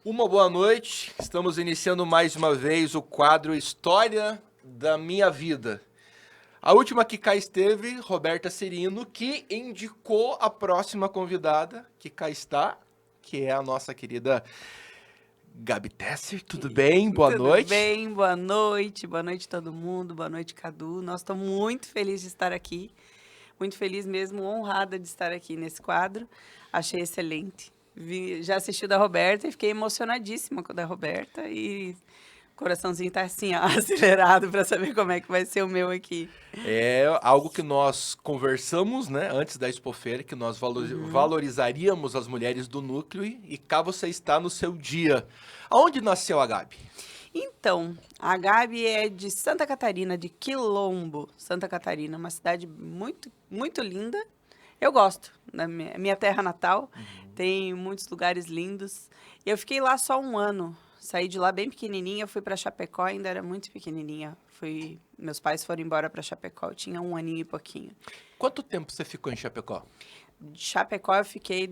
Uma boa noite, estamos iniciando mais uma vez o quadro História da Minha Vida. A última que cá esteve, Roberta Cirino, que indicou a próxima convidada, que cá está, que é a nossa querida Gabi Tesser. Tudo bem? Boa Tudo noite. bem? Boa noite todo mundo, boa noite Cadu. Nós estamos muito felizes de estar aqui, muito feliz mesmo, honrada de estar aqui nesse quadro. Achei excelente. Já assisti o da Roberta e fiquei emocionadíssima com o da Roberta e o coraçãozinho tá assim, ó, acelerado para saber como é que vai ser o meu aqui. É algo que nós conversamos, né, antes da Expofeira, que nós valorizaríamos as mulheres do núcleo e cá você está no seu dia. Aonde nasceu a Gabi? Então, a Gabi é de Santa Catarina, de Quilombo, Santa Catarina, uma cidade muito, muito linda. Eu gosto, da minha terra natal, tem muitos lugares lindos. Eu fiquei lá só um ano, saí de lá bem pequenininha, fui para Chapecó, ainda era muito pequenininha. Meus pais foram embora para Chapecó, eu tinha um aninho e pouquinho. Quanto tempo você ficou em Chapecó? De Chapecó eu fiquei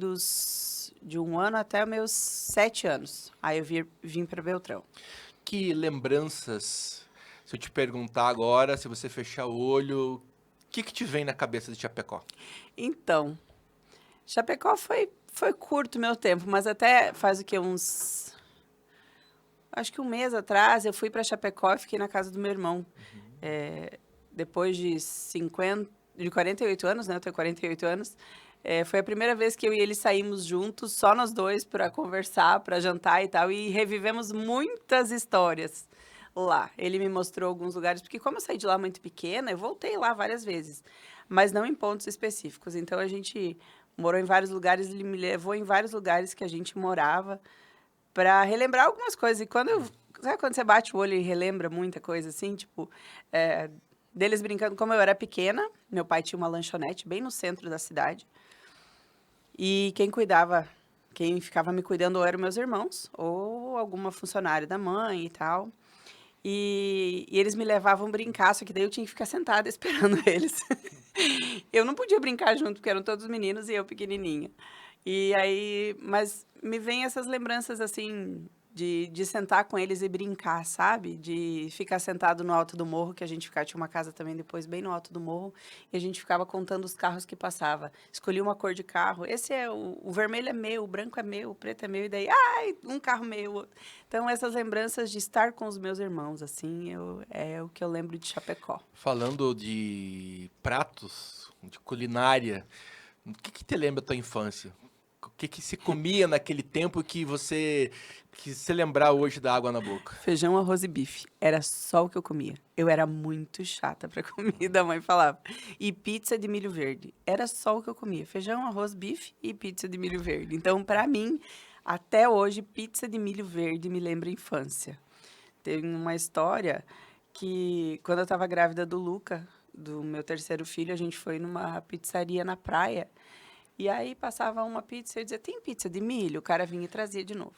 de um ano até meus 7 anos. Aí eu vim para Beltrão. Que lembranças, se eu te perguntar agora, se você fechar o olho, o que te vem na cabeça de Chapecó? Então, Chapecó foi curto meu tempo, mas até faz o que, acho que um mês atrás eu fui para Chapecó e fiquei na casa do meu irmão. Depois de 48 anos, né? Eu tenho 48 anos. Foi a primeira vez que eu e ele saímos juntos, só nós dois, para conversar, para jantar e tal, e revivemos muitas histórias lá. Ele me mostrou alguns lugares, porque como eu saí de lá muito pequena, eu voltei lá várias vezes, mas não em pontos específicos. Então a gente morou em vários lugares, ele me levou em vários lugares que a gente morava para relembrar algumas coisas. E sabe quando você bate o olho e relembra muita coisa assim, tipo, é, deles brincando, como eu era pequena, meu pai tinha uma lanchonete bem no centro da cidade. E quem ficava me cuidando ou eram meus irmãos, ou alguma funcionária da mãe e tal. E eles me levavam brincar, só que daí eu tinha que ficar sentada esperando eles. Eu não podia brincar junto, porque eram todos meninos e eu pequenininha. E aí, mas me vem essas lembranças assim de sentar com eles e brincar, sabe? De ficar sentado no alto do morro, que a gente ficava, tinha uma casa também depois bem no alto do morro, e a gente ficava contando os carros que passava. Escolhi uma cor de carro, esse é o vermelho é meu, o branco é meu, o preto é meu, e daí, ai, um carro meu. Então essas lembranças de estar com os meus irmãos, assim, é o que eu lembro de Chapecó. Falando de pratos, de culinária, o que te lembra da tua infância? O que se comia naquele tempo que se lembrar hoje dá água na boca? Feijão, arroz e bife. Era só o que eu comia. Eu era muito chata pra comida, a mãe falava. E pizza de milho verde. Era só o que eu comia. Feijão, arroz, bife e pizza de milho verde. Então, pra mim, até hoje, pizza de milho verde me lembra infância. Tem uma história que, quando eu tava grávida do Luca, do meu terceiro filho, a gente foi numa pizzaria na praia. E aí passava uma pizza e eu dizia, tem pizza de milho? O cara vinha e trazia de novo.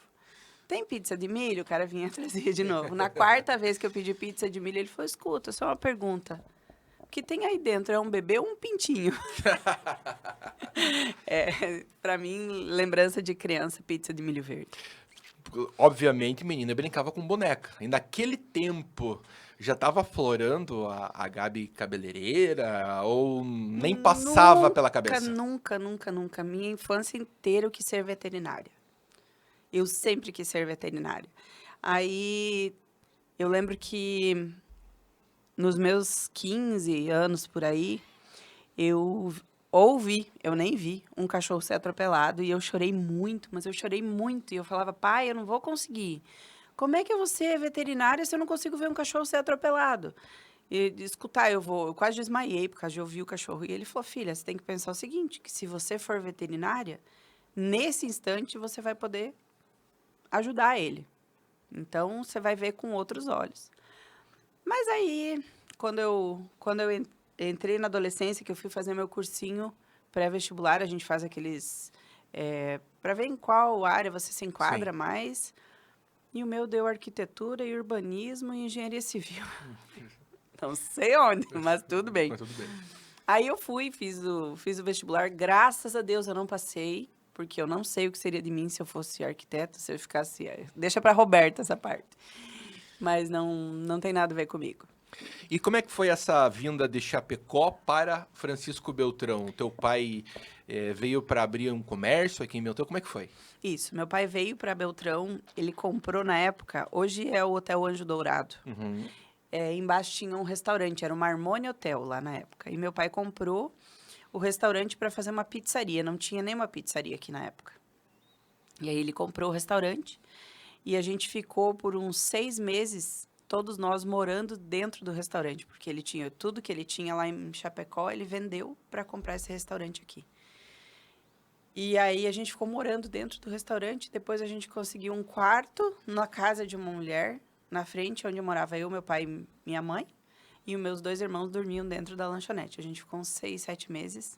Tem pizza de milho? O cara vinha trazer de novo. Na quarta vez que eu pedi pizza de milho, ele falou: escuta, só uma pergunta. O que tem aí dentro? É um bebê ou um pintinho? Pra mim, lembrança de criança, pizza de milho verde. Obviamente, menina brincava com boneca. E naquele tempo já estava aflorando a Gabi cabeleireira ou nem passava pela Nunca, cabeça? nunca, nunca, nunca. Minha infância inteira eu quis ser veterinária. Eu sempre quis ser veterinária. Aí eu lembro que nos meus 15 anos por aí, eu ouvi, eu nem vi, um cachorro ser atropelado e eu chorei muito, mas eu chorei muito. E eu falava, pai, eu não vou conseguir. Como é que eu vou ser veterinária se eu não consigo ver um cachorro ser atropelado? E de escutar, eu quase desmaiei por causa de ouvir o cachorro. E ele falou, filha, você tem que pensar o seguinte, que se você for veterinária, nesse instante você vai poder ajudar ele. Então, você vai ver com outros olhos. Mas aí, quando eu entrei na adolescência, que eu fui fazer meu cursinho pré-vestibular, a gente faz aqueles... para ver em qual área você se Sim. enquadra mais. E o meu deu arquitetura e urbanismo e engenharia civil. Não sei onde, mas tudo bem. Mas tudo bem. Aí eu fui, fiz o vestibular. Graças a Deus eu não passei. porque eu não sei o que seria de mim se eu fosse arquiteta, se eu ficasse... Deixa para Roberta essa parte. Mas não tem nada a ver comigo. E como é que foi essa vinda de Chapecó para Francisco Beltrão? O teu pai veio para abrir um comércio aqui em Beltrão? Como é que foi? Isso, meu pai veio para Beltrão, ele comprou na época, hoje é o Hotel Anjo Dourado. Uhum. Embaixo tinha um restaurante, era o Marmone Hotel lá na época. E meu pai comprou o restaurante para fazer uma pizzaria, não tinha nenhuma pizzaria aqui na época. E aí ele comprou o restaurante e a gente ficou por uns 6 meses, todos nós morando dentro do restaurante, porque ele tinha tudo que ele tinha lá em Chapecó, ele vendeu para comprar esse restaurante aqui. E aí a gente ficou morando dentro do restaurante, depois a gente conseguiu um quarto na casa de uma mulher, na frente, onde morava eu, meu pai e minha mãe, e os meus 2 irmãos dormiam dentro da lanchonete. A gente ficou uns 6, 7 meses,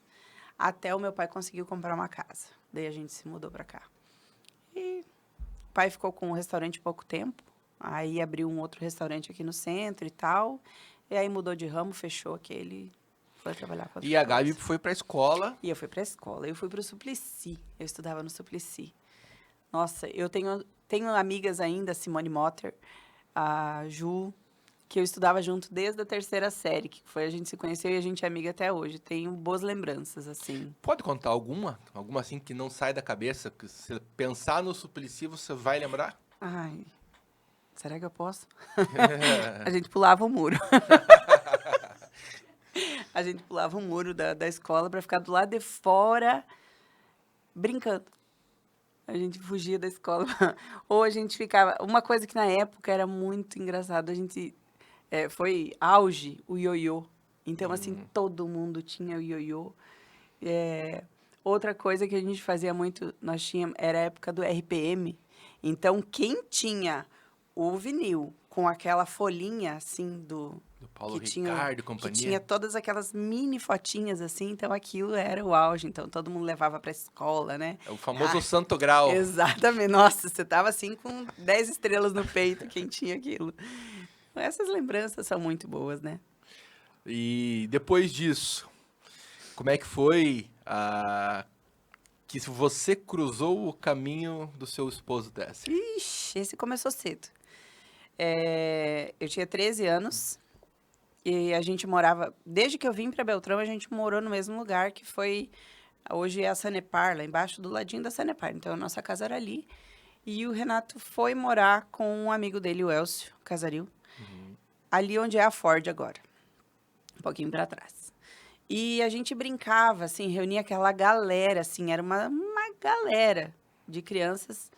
até o meu pai conseguiu comprar uma casa. Daí a gente se mudou para cá. E o pai ficou com o restaurante pouco tempo, aí abriu um outro restaurante aqui no centro e tal, e aí mudou de ramo, fechou aquele, foi trabalhar com outra E a coisa. Gabi foi para a escola. E eu fui para a escola, eu fui para o Suplicy, eu estudava no Suplicy. Nossa, eu tenho amigas ainda, a Simone Motter, a Ju, que eu estudava junto desde a 3ª série, que foi a gente se conheceu e a gente é amiga até hoje. Tenho boas lembranças, assim. Pode contar alguma? Alguma assim que não sai da cabeça? Que se pensar no Suplicy, você vai lembrar? Ai, será que eu posso? A gente pulava o muro. A gente pulava o muro da escola para ficar do lado de fora brincando. A gente fugia da escola. Ou a gente ficava... Uma coisa que na época era muito engraçado, a gente... foi auge o ioiô. Então, assim, todo mundo tinha o ioiô. Outra coisa que a gente fazia muito, nós tínhamos, era a época do RPM. Então, quem tinha o vinil com aquela folhinha, assim, Do Paulo que tinha, Ricardo e que companhia. tinha todas aquelas mini fotinhas, assim, então aquilo era o auge. Então, todo mundo levava para a escola, né? É o famoso Santo Grau. Exatamente. Nossa, você tava assim com 10 estrelas no peito, quem tinha aquilo. Essas lembranças são muito boas, né? E depois disso, como é que foi que você cruzou o caminho do seu esposo Décio? Ixi, esse começou cedo. Eu tinha 13 anos e a gente morava... Desde que eu vim para Beltrão, a gente morou no mesmo lugar, que foi... Hoje é a Sanepar, lá embaixo, do ladinho da Sanepar. Então, a nossa casa era ali. E o Renato foi morar com um amigo dele, o Elcio Casaril, ali onde é a Ford agora, um pouquinho para trás. E a gente brincava, assim, reunia aquela galera, assim, era uma galera de crianças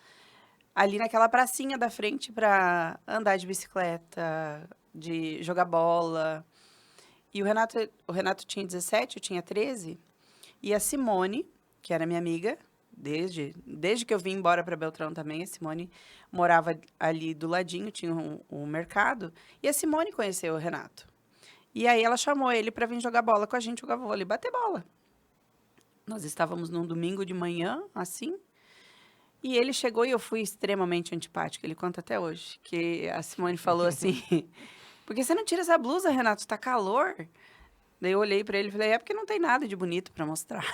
ali naquela pracinha da frente para andar de bicicleta, de jogar bola. E o Renato tinha 17, eu tinha 13, e a Simone, que era minha amiga, desde que eu vim embora para Beltrão também, a Simone morava ali do ladinho, tinha um mercado, e a Simone conheceu o Renato. E aí ela chamou ele para vir jogar bola com a gente, jogar vôlei, bater bola. Nós estávamos num domingo de manhã, assim, e ele chegou e eu fui extremamente antipática, ele conta até hoje, que a Simone falou assim, por que você não tira essa blusa, Renato, tá calor? Daí eu olhei para ele e falei, é porque não tem nada de bonito para mostrar.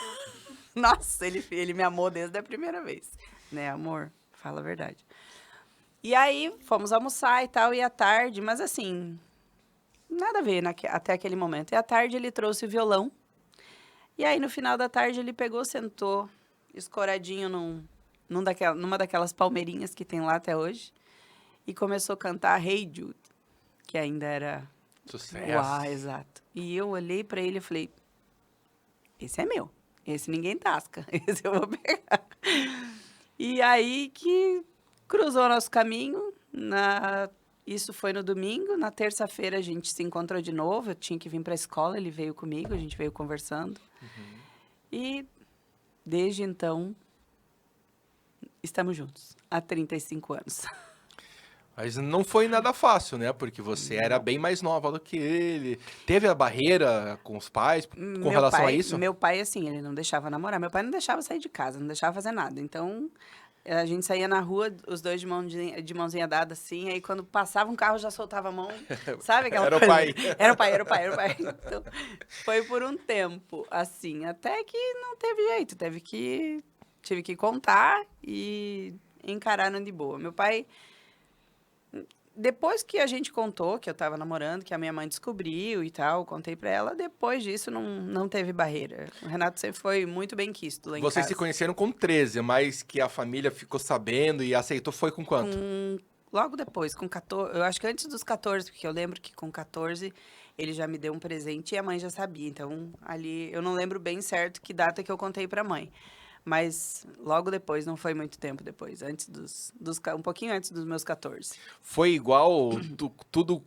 Nossa, ele me amou desde a primeira vez, né, amor? Fala a verdade. E aí, fomos almoçar e tal, e à tarde, mas assim, nada a ver até aquele momento. E à tarde ele trouxe o violão, e aí no final da tarde ele pegou, sentou, escoradinho numa daquelas palmeirinhas que tem lá até hoje, e começou a cantar Hey Jude, que ainda era... Sucesso. Uau, exato. E eu olhei pra ele e falei, esse é meu. Esse ninguém tasca. Esse eu vou pegar. E aí que cruzou nosso caminho. Isso foi no domingo. Na terça-feira a gente se encontrou de novo. Eu tinha que vir para a escola. Ele veio comigo. A gente veio conversando. E desde então estamos juntos. Há 35 anos. Mas não foi nada fácil, né? Porque você era bem mais nova do que ele. Teve a barreira com os pais com relação a isso? Meu pai, assim, ele não deixava namorar. Meu pai não deixava sair de casa, não deixava fazer nada. Então, a gente saía na rua, os dois de mãozinha dada, assim. Aí, quando passava um carro, já soltava a mão. Sabe aquela Era o coisa? pai. Era o pai. Então, foi por um tempo, assim. Até que não teve jeito. Teve que tive que contar e encarar de boa. Meu pai, depois que a gente contou que eu estava namorando, que a minha mãe descobriu e tal, contei para ela, depois disso não teve barreira. O Renato sempre foi muito bem-quisto lá em Vocês se casa. conheceram com 13, mas que a família ficou sabendo e aceitou foi com quanto? Logo depois, com 14, eu acho que antes dos 14, porque eu lembro que com 14 ele já me deu um presente e a mãe já sabia. Então, ali, eu não lembro bem certo que data que eu contei para a mãe. Mas logo depois, não foi muito tempo depois, antes um pouquinho antes dos meus 14. Foi igual, tudo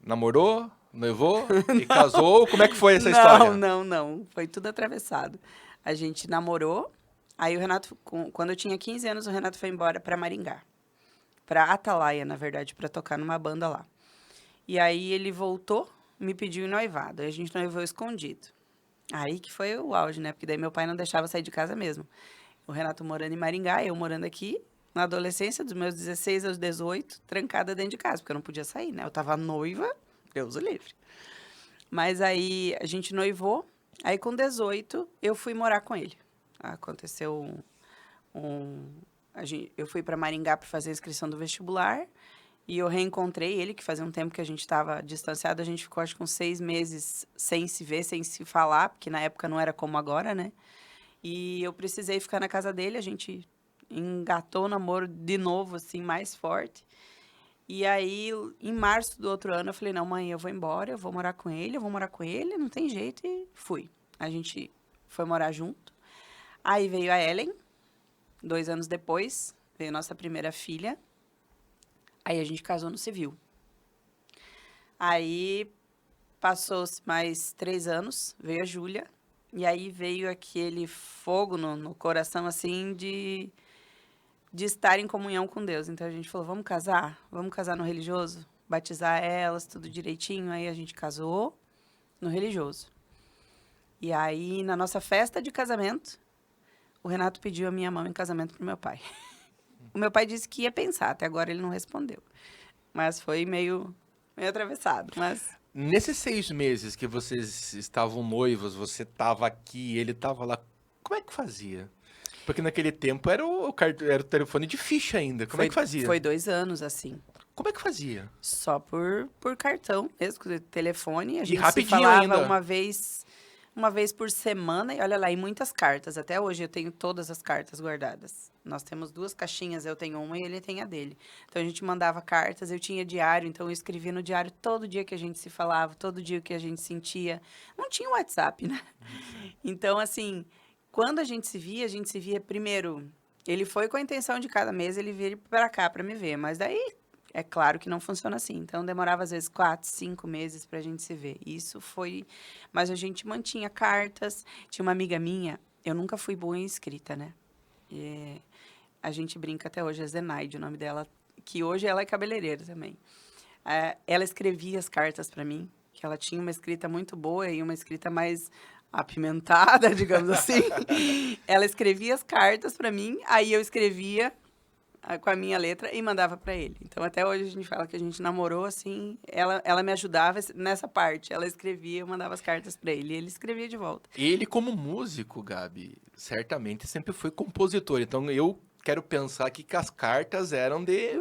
namorou, noivou e casou? Como é que foi essa história? Não. Foi tudo atravessado. A gente namorou, aí o Renato, quando eu tinha 15 anos, o Renato foi embora para Maringá. Para Atalaia, na verdade, para tocar numa banda lá. E aí ele voltou, me pediu em noivado. Aí a gente noivou escondido. Aí que foi o auge, né? Porque daí meu pai não deixava sair de casa mesmo. O Renato morando em Maringá, eu morando aqui, na adolescência, dos meus 16 aos 18, trancada dentro de casa, porque eu não podia sair, né? Eu tava noiva, Deus o livre. Mas aí a gente noivou, aí com 18 eu fui morar com ele. Aconteceu eu fui para Maringá para fazer a inscrição do vestibular e eu reencontrei ele, que fazia um tempo que a gente estava distanciado. A gente ficou, acho que uns 6 meses sem se ver, sem se falar, porque na época não era como agora, né? E eu precisei ficar na casa dele, a gente engatou o namoro de novo, assim, mais forte. E aí, em março do outro ano, eu falei, não, mãe, eu vou embora, eu vou morar com ele, não tem jeito, e fui. A gente foi morar junto. Aí veio a Ellen, 2 anos depois, veio nossa primeira filha. Aí a gente casou no civil. Aí passou-se mais 3 anos, veio a Júlia. E aí veio aquele fogo no coração, assim, de estar em comunhão com Deus. Então a gente falou, vamos casar? Vamos casar no religioso? Batizar elas, tudo direitinho. Aí a gente casou no religioso. E aí, na nossa festa de casamento, o Renato pediu a minha mão em casamento pro meu pai. O meu pai disse que ia pensar, até agora ele não respondeu. Mas foi meio atravessado, mas... Nesses 6 meses que vocês estavam noivos, você estava aqui, ele estava lá, como é que fazia? Porque naquele tempo era o telefone de ficha ainda, como é que fazia? Foi 2 anos, assim. Como é que fazia? Só por cartão mesmo, com telefone. A E gente se rapidinho falava ainda. uma vez por semana. E olha lá, e muitas cartas. Até hoje eu tenho todas as cartas guardadas. Nós temos 2 caixinhas, eu tenho uma e ele tem a dele. Então a gente mandava cartas, eu tinha diário, então eu escrevia no diário todo dia que a gente se falava, todo dia que a gente sentia. Não tinha WhatsApp, né? Então, assim, quando a gente se via primeiro. Ele foi com a intenção de cada mês ele vir para cá para me ver, mas daí é claro que não funciona assim. Então, demorava às vezes 4, 5 meses para a gente se ver. Isso foi... Mas a gente mantinha cartas. Tinha uma amiga minha, eu nunca fui boa em escrita, né? E a gente brinca até hoje, é Zenaide, o nome dela, que hoje ela é cabeleireira também. Ela escrevia as cartas para mim, que ela tinha uma escrita muito boa e uma escrita mais apimentada, digamos assim. Ela escrevia as cartas para mim, aí eu escrevia com a minha letra e mandava para ele. Então, até hoje a gente fala que a gente namorou assim, ela me ajudava nessa parte. Ela escrevia, eu mandava as cartas para ele e ele escrevia de volta. Ele, como músico, Gabi, certamente sempre foi compositor. Então, eu quero pensar aqui que as cartas eram de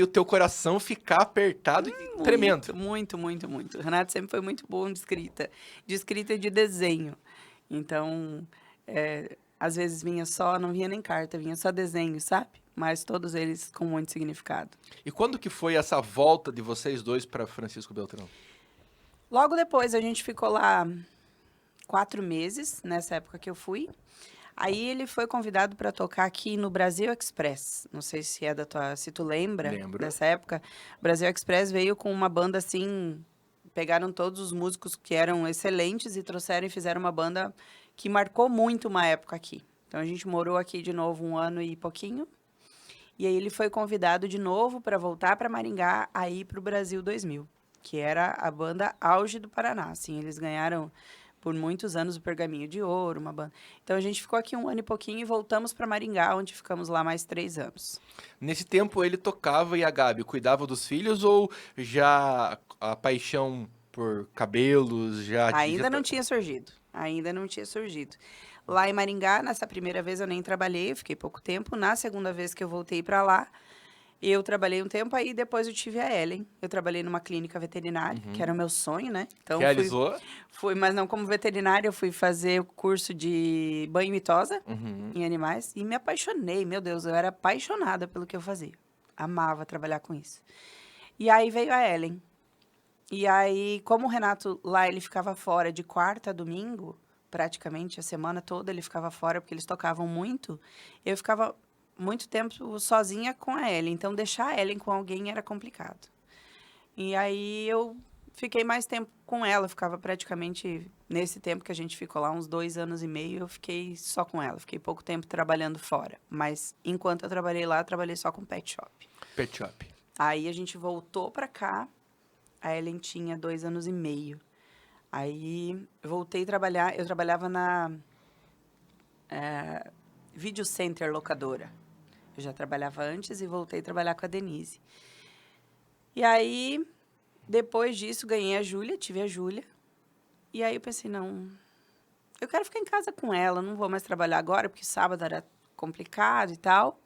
o teu coração ficar apertado e tremendo. Muito. O Renato sempre foi muito bom de escrita e de desenho. Então, às vezes não vinha nem carta, vinha só desenho, sabe? Mas todos eles com muito significado. E quando que foi essa volta de vocês dois para Francisco Beltrão? Logo depois, a gente ficou lá 4 meses, nessa época que eu fui. Aí ele foi convidado para tocar aqui no Brasil Express. Não sei se se tu lembra. Lembro. Dessa época. O Brasil Express veio com uma banda assim, pegaram todos os músicos que eram excelentes e trouxeram e fizeram uma banda que marcou muito uma época aqui. Então a gente morou aqui de novo 1 ano e pouquinho. E aí ele foi convidado de novo para voltar para Maringá, aí para o Brasil 2000, que era a banda auge do Paraná. Assim, eles ganharam por muitos anos o Pergaminho de Ouro, uma banda. Então a gente ficou aqui 1 ano e pouquinho e voltamos para Maringá, onde ficamos lá mais 3 anos. Nesse tempo ele tocava e a Gabi cuidava dos filhos ou já a paixão por cabelos já... Ainda não tinha surgido. Lá em Maringá, nessa primeira vez eu nem trabalhei, eu fiquei pouco tempo. Na segunda vez que eu voltei para lá, eu trabalhei um tempo, aí depois eu tive a Ellen. Eu trabalhei numa clínica veterinária, que era o meu sonho, né? Então Realizou? fui, mas não como veterinária, eu fui fazer o curso de banho e tosa Uhum. em animais e me apaixonei. Meu Deus, eu era apaixonada pelo que eu fazia. Amava trabalhar com isso. E aí veio a Ellen. E aí, como o Renato lá, ele ficava fora de quarta a domingo, praticamente a semana toda ele ficava fora, porque eles tocavam muito, eu ficava muito tempo sozinha com a Ellen. Então, deixar a Ellen com alguém era complicado. E aí, eu fiquei mais tempo com ela, ficava praticamente, nesse tempo que a gente ficou lá, uns 2 anos e meio, eu fiquei só com ela. Fiquei pouco tempo trabalhando fora. Mas, enquanto eu trabalhei lá, eu trabalhei só com pet shop. Pet shop. Aí, a gente voltou pra cá, a Ellen tinha 2 anos e meio. Aí eu voltei a trabalhar, eu trabalhava na Video Center locadora. Eu já trabalhava antes e voltei a trabalhar com a Denise. E aí, depois disso, ganhei a Júlia, tive a Júlia. E aí eu pensei, não, eu quero ficar em casa com ela, não vou mais trabalhar agora, porque sábado era complicado e tal.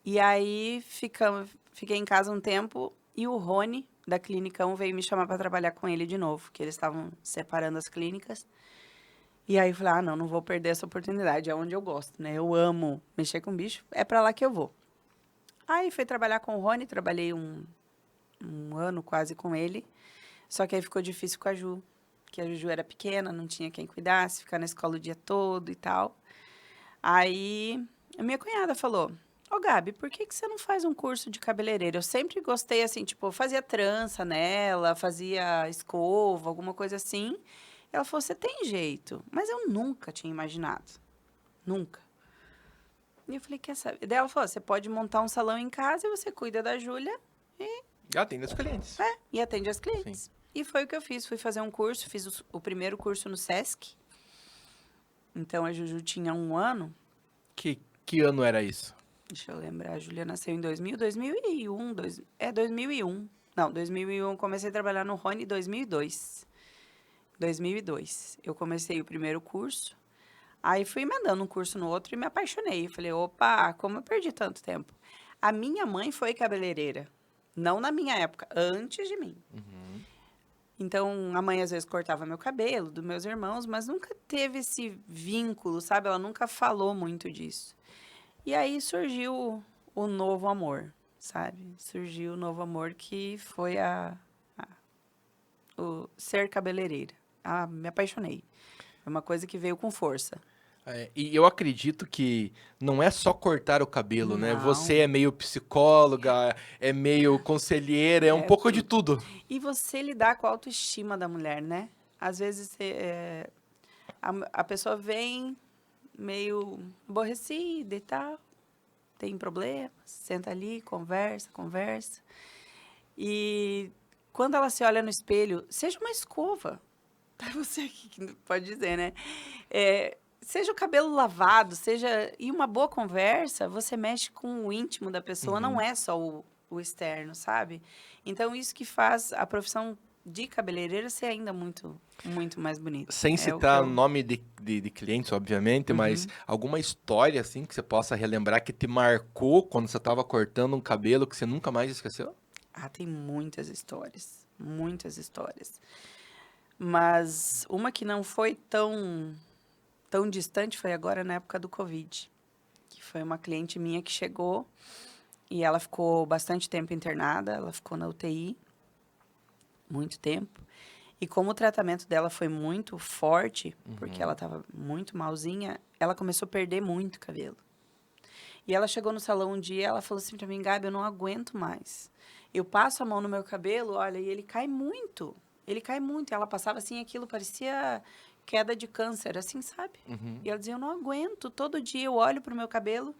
E aí fiquei em casa um tempo e o Rony, da Clínica 1, veio me chamar para trabalhar com ele de novo, que eles estavam separando as clínicas. E aí eu falei, não vou perder essa oportunidade, é onde eu gosto, né? Eu amo mexer com bicho, é para lá que eu vou. Aí fui trabalhar com o Rony, trabalhei um ano quase com ele, só que aí ficou difícil com a Ju, que a Juju era pequena, não tinha quem cuidasse, ficar na escola o dia todo e tal. Aí a minha cunhada falou, ô Gabi, por que você não faz um curso de cabeleireiro? Eu sempre gostei assim, tipo, fazia trança nela, fazia escova, alguma coisa assim. Ela falou, você tem jeito, mas eu nunca tinha imaginado, nunca. E eu falei, quer saber? Daí ela falou, você pode montar um salão em casa e você cuida da Júlia Atende os clientes. e atende as clientes. E foi o que eu fiz, fui fazer um curso, fiz o primeiro curso no Sesc. Então, a Juju tinha 1 ano. Que ano era isso? Deixa eu lembrar, a Júlia nasceu em 2001, 2001. Não, 2001 eu comecei a trabalhar no Rony em 2002. 2002. Eu comecei o primeiro curso, aí fui emendando um curso no outro e me apaixonei. Falei, opa, como eu perdi tanto tempo. A minha mãe foi cabeleireira, não na minha época, antes de mim. Então, a mãe às vezes cortava meu cabelo, dos meus irmãos, mas nunca teve esse vínculo, sabe? Ela nunca falou muito disso. E aí surgiu o novo amor, sabe? Surgiu o novo amor que foi o ser cabeleireira. Me apaixonei. Foi uma coisa que veio com força. E eu acredito que não é só cortar o cabelo, né? Não. Você é meio psicóloga, é meio conselheira, é um É pouco de tudo. E você lidar com a autoestima da mulher, né? Às vezes a pessoa vem meio aborrecida e tal, tem problemas, senta ali, conversa, conversa. E quando ela se olha no espelho, seja uma escova, tá? Você aqui que pode dizer, né? Seja o cabelo lavado, e uma boa conversa, você mexe com o íntimo da pessoa, não é só o externo, sabe? Então, isso que faz a profissão de cabeleireira ser ainda muito, muito mais bonita. Sem É o que citar eu... nome de clientes, obviamente, mas alguma história assim que você possa relembrar que te marcou quando você estava cortando um cabelo que você nunca mais esqueceu? tem muitas histórias, muitas histórias. Mas uma que não foi tão distante foi agora na época do Covid, que foi uma cliente minha que chegou e ela ficou bastante tempo internada, ela ficou na UTI, muito tempo. E como o tratamento dela foi muito forte, porque ela estava muito malzinha, ela começou a perder muito cabelo. E ela chegou no salão um dia e ela falou assim pra mim, Gabi, eu não aguento mais. Eu passo a mão no meu cabelo, olha, e ele cai muito. Ele cai muito. E ela passava assim, aquilo parecia queda de câncer, assim, sabe? E ela dizia, eu não aguento. Todo dia eu olho pro meu cabelo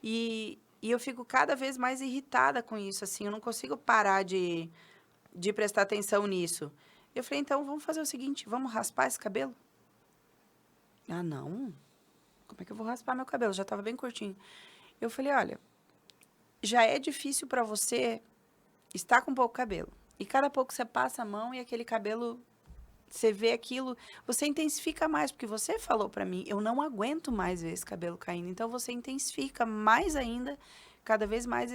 e eu fico cada vez mais irritada com isso, assim. Eu não consigo parar de prestar atenção nisso. Eu falei, então, vamos fazer o seguinte, vamos raspar esse cabelo? Não. Como é que eu vou raspar meu cabelo? Já estava bem curtinho. Eu falei, olha, já é difícil para você estar com pouco cabelo. E cada pouco você passa a mão e aquele cabelo Você vê aquilo, você intensifica mais, porque você falou pra mim, eu não aguento mais ver esse cabelo caindo. Então, você intensifica mais ainda, cada vez mais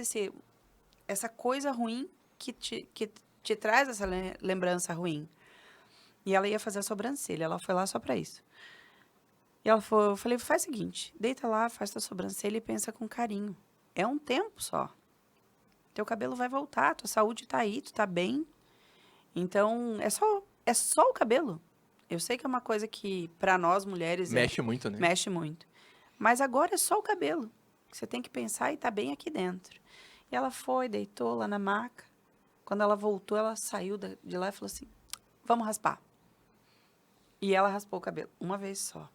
essa coisa ruim que te traz essa lembrança ruim. E ela ia fazer a sobrancelha, ela foi lá só pra isso. E ela falou, eu falei, faz o seguinte, deita lá, faz tua sobrancelha e pensa com carinho. É um tempo só. Teu cabelo vai voltar, tua saúde tá aí, tu tá bem. Então, é só o cabelo. Eu sei que é uma coisa que, pra nós mulheres, Mexe muito, né? mexe muito. Mas agora é só o cabelo. Você tem que pensar e tá bem aqui dentro. E ela foi, deitou lá na maca. Quando ela voltou, ela saiu de lá e falou assim, vamos raspar. E ela raspou o cabelo uma vez só.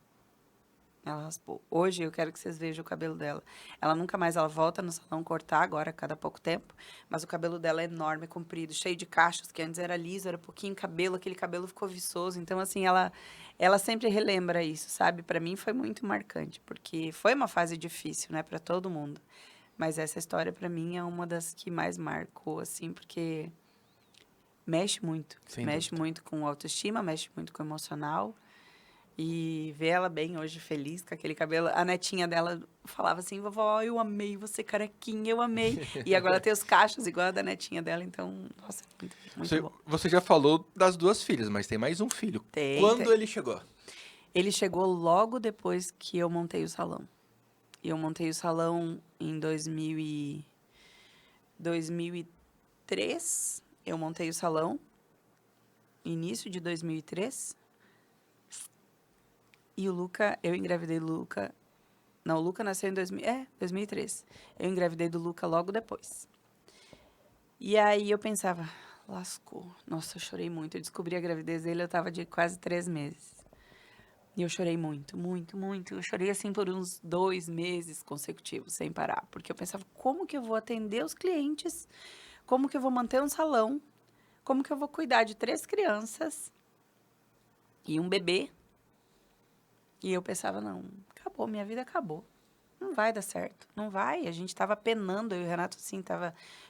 Ela raspou. Hoje eu quero que vocês vejam o cabelo dela. Ela nunca mais, ela volta no salão cortar agora, a cada pouco tempo. Mas o cabelo dela é enorme, comprido, cheio de cachos, que antes era liso, era pouquinho cabelo, aquele cabelo ficou viçoso. Então, assim, ela sempre relembra isso, sabe? Pra mim foi muito marcante, porque foi uma fase difícil, né, pra todo mundo. Mas essa história, pra mim, é uma das que mais marcou, assim, porque mexe muito. Sem Mexe dúvida. muito com autoestima, mexe muito com o emocional. E ver ela bem hoje, feliz, com aquele cabelo. A netinha dela falava assim, vovó, eu amei você carequinha, eu amei. E agora ela tem os cachos igual a da netinha dela, então, nossa, muito, muito bom. Você já falou das duas filhas, mas tem mais um filho. Tem. Quando ele chegou? Ele chegou logo depois que eu montei o salão. Eu montei o salão em 2003. Eu montei o salão, início de 2003. E o Luca, eu engravidei do Luca. Não, o Luca nasceu em 2003. Eu engravidei do Luca logo depois. E aí eu pensava, lascou. Nossa, eu chorei muito. Eu descobri a gravidez dele, eu tava de quase 3 meses. E eu chorei muito, muito, muito. Eu chorei assim por uns 2 meses consecutivos, sem parar. Porque eu pensava, como que eu vou atender os clientes? Como que eu vou manter um salão? Como que eu vou cuidar de 3 crianças e um bebê? E eu pensava, não, acabou, minha vida acabou. Não vai dar certo, não vai. A gente tava penando, eu e o Renato, assim,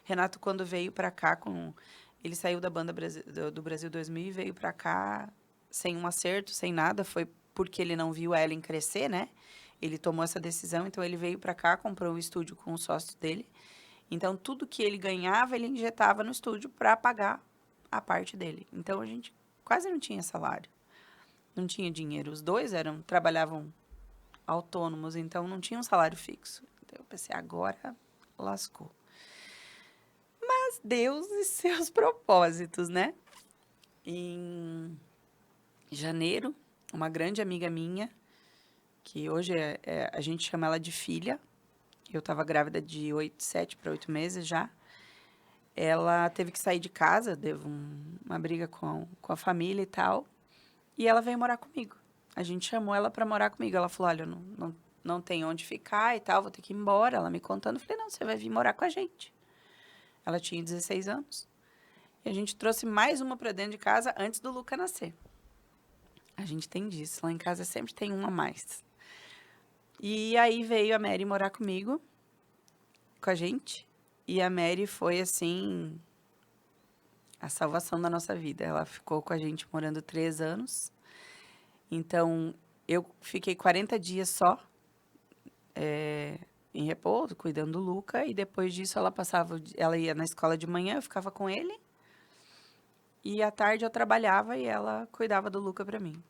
Renato, quando veio pra cá, ele saiu da banda do Brasil 2000 e veio pra cá sem um acerto, sem nada. Foi porque ele não viu a Ellen crescer, né? Ele tomou essa decisão, então ele veio pra cá, comprou um estúdio com o sócio dele. Então, tudo que ele ganhava, ele injetava no estúdio pra pagar a parte dele. Então, a gente quase não tinha salário. Não tinha dinheiro. Os dois trabalhavam autônomos, então não tinha um salário fixo. Então eu pensei, agora lascou. Mas Deus e seus propósitos, né? Em janeiro, uma grande amiga minha, que hoje a gente chama ela de filha, eu estava grávida de 7 para 8 meses já, ela teve que sair de casa, teve uma briga com a família e tal, e ela veio morar comigo. A gente chamou ela para morar comigo. Ela falou, olha, eu não tem onde ficar e tal, vou ter que ir embora. Ela me contando, eu falei, não, você vai vir morar com a gente. Ela tinha 16 anos. E a gente trouxe mais uma para dentro de casa antes do Luca nascer. A gente tem disso. Lá em casa sempre tem um a mais. E aí veio a Mary morar comigo, com a gente. E a Mary foi, assim, a salvação da nossa vida. Ela ficou com a gente morando 3 anos. Então, eu fiquei 40 dias só em repouso, cuidando do Luca. E depois disso, ela ia na escola de manhã, eu ficava com ele. E à tarde eu trabalhava e ela cuidava do Luca para mim.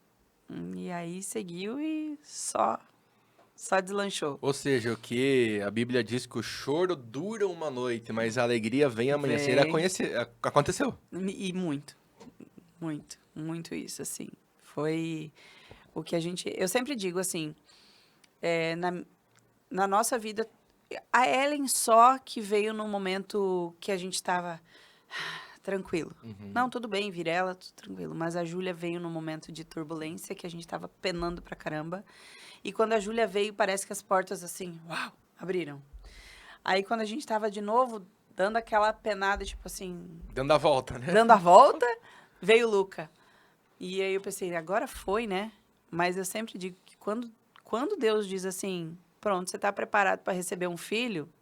E aí seguiu e só deslanchou. Ou seja, o que a Bíblia diz que o choro dura uma noite, mas a alegria vem amanhecer. Aconteceu. E muito, muito, muito isso, assim. Foi o que eu sempre digo, assim, na nossa vida, a Ellen só que veio num momento que a gente estava tranquilo. Uhum. Não, tudo bem, Virela, tudo tranquilo. Mas a Júlia veio num momento de turbulência que a gente estava penando pra caramba. E quando a Júlia veio, parece que as portas, assim, uau, abriram. Aí, quando a gente estava de novo, dando aquela penada, tipo assim... Dando a volta, né? Dando a volta, veio o Luca. E aí eu pensei, agora foi, né? Mas eu sempre digo que quando Deus diz assim, pronto, você está preparado para receber um filho,